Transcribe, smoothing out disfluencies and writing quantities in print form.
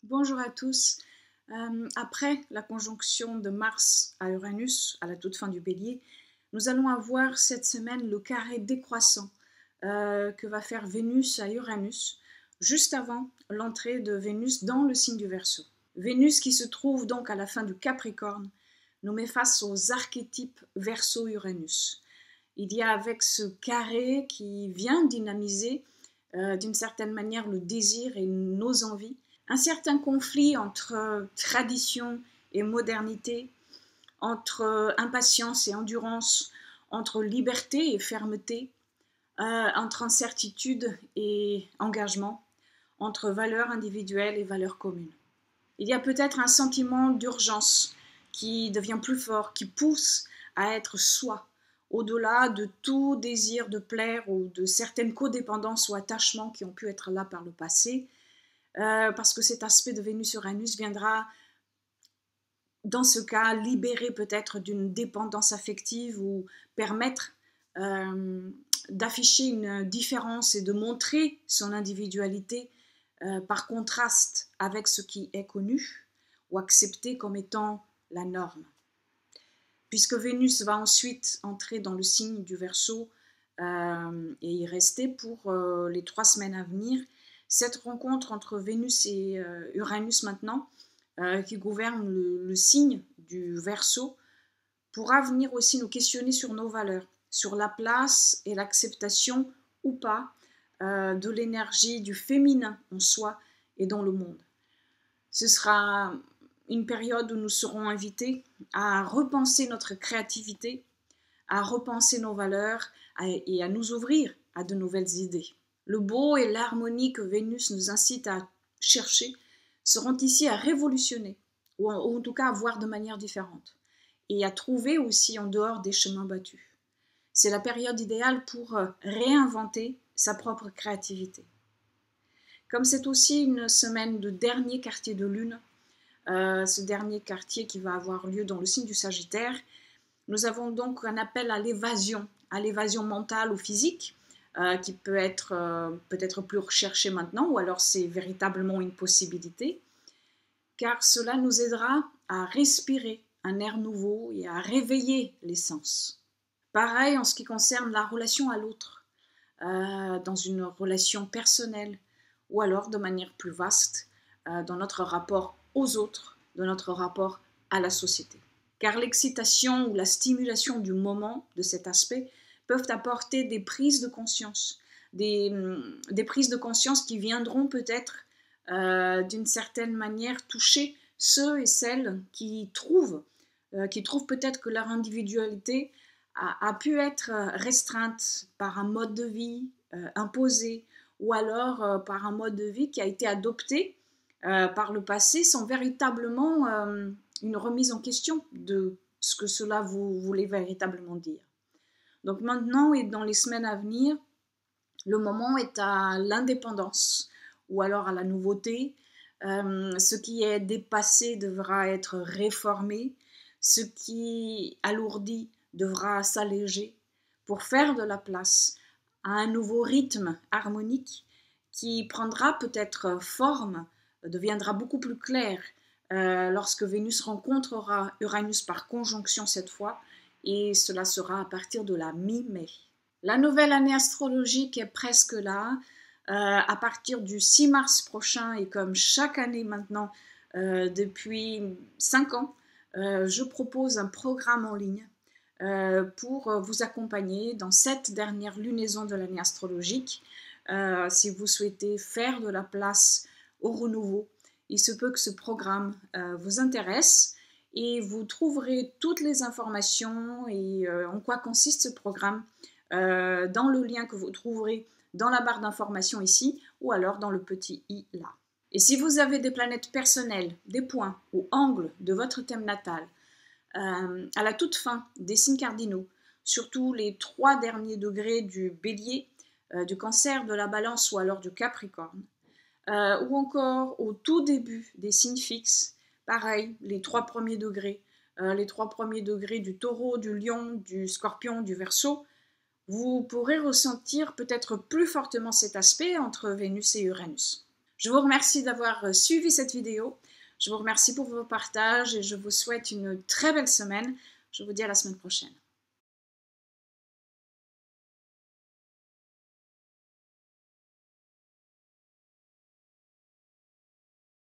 Bonjour à tous. Après la conjonction de Mars à Uranus à la toute fin du Bélier, nous allons avoir cette semaine le carré décroissant que va faire Vénus à Uranus, juste avant l'entrée de Vénus dans le signe du Verseau. Vénus, qui se trouve donc à la fin du Capricorne, nous met face aux archétypes Verseau-Uranus. Il y a avec ce carré qui vient dynamiser d'une certaine manière le désir et nos envies, un certain conflit entre tradition et modernité, entre impatience et endurance, entre liberté et fermeté, entre incertitude et engagement, entre valeurs individuelles et valeurs communes. Il y a peut-être un sentiment d'urgence qui devient plus fort, qui pousse à être soi, au-delà de tout désir de plaire ou de certaines codépendances ou attachements qui ont pu être là par le passé, parce que cet aspect de Vénus-Uranus viendra, dans ce cas, libérer peut-être d'une dépendance affective ou permettre d'afficher une différence et de montrer son individualité par contraste avec ce qui est connu ou accepté comme étant la norme. Puisque Vénus va ensuite entrer dans le signe du Verseau et y rester pour les 3 semaines à venir, cette rencontre entre Vénus et Uranus maintenant, qui gouverne le signe du Verseau, pourra venir aussi nous questionner sur nos valeurs, sur la place et l'acceptation ou pas de l'énergie du féminin en soi et dans le monde. Ce sera une période où nous serons invités à repenser notre créativité, à repenser nos valeurs et à nous ouvrir à de nouvelles idées. Le beau et l'harmonie que Vénus nous incite à chercher seront ici à révolutionner, ou en tout cas à voir de manière différente, et à trouver aussi en dehors des chemins battus. C'est la période idéale pour réinventer sa propre créativité. Comme c'est aussi une semaine de dernier quartier de lune, ce dernier quartier qui va avoir lieu dans le signe du Sagittaire, nous avons donc un appel à l'évasion mentale ou physique, qui peut être peut-être plus recherché maintenant, ou alors c'est véritablement une possibilité, car cela nous aidera à respirer un air nouveau et à réveiller les sens. Pareil en ce qui concerne la relation à l'autre, dans une relation personnelle, ou alors de manière plus vaste, dans notre rapport aux autres, dans notre rapport à la société. Car l'excitation ou la stimulation du moment, de cet aspect, peuvent apporter des prises de conscience, des prises de conscience qui viendront peut-être d'une certaine manière toucher ceux et celles qui trouvent peut-être que leur individualité a pu être restreinte par un mode de vie imposé, ou alors par un mode de vie qui a été adopté par le passé sans véritablement une remise en question de ce que cela voulait véritablement dire. Donc maintenant et dans les semaines à venir, le moment est à l'indépendance ou alors à la nouveauté. Ce qui est dépassé devra être réformé, ce qui alourdit devra s'alléger pour faire de la place à un nouveau rythme harmonique qui prendra peut-être forme, deviendra beaucoup plus clair lorsque Vénus rencontrera Uranus par conjonction cette fois, et cela sera à partir de la mi-mai. La nouvelle année astrologique est presque là. À partir du 6 mars prochain, et comme chaque année maintenant depuis 5 ans, je propose un programme en ligne pour vous accompagner dans cette dernière lunaison de l'année astrologique. Si vous souhaitez faire de la place au renouveau, il se peut que ce programme vous intéresse, et vous trouverez toutes les informations et en quoi consiste ce programme dans le lien que vous trouverez dans la barre d'information ici, ou alors dans le petit i là. Et si vous avez des planètes personnelles, des points ou angles de votre thème natal, à la toute fin des signes cardinaux, surtout les 3 derniers degrés du Bélier, du Cancer, de la Balance ou alors du Capricorne, ou encore au tout début des signes fixes, pareil, les 3 premiers degrés, du Taureau, du Lion, du Scorpion, du Verseau, vous pourrez ressentir peut-être plus fortement cet aspect entre Vénus et Uranus. Je vous remercie d'avoir suivi cette vidéo. Je vous remercie pour vos partages et je vous souhaite une très belle semaine. Je vous dis à la semaine prochaine.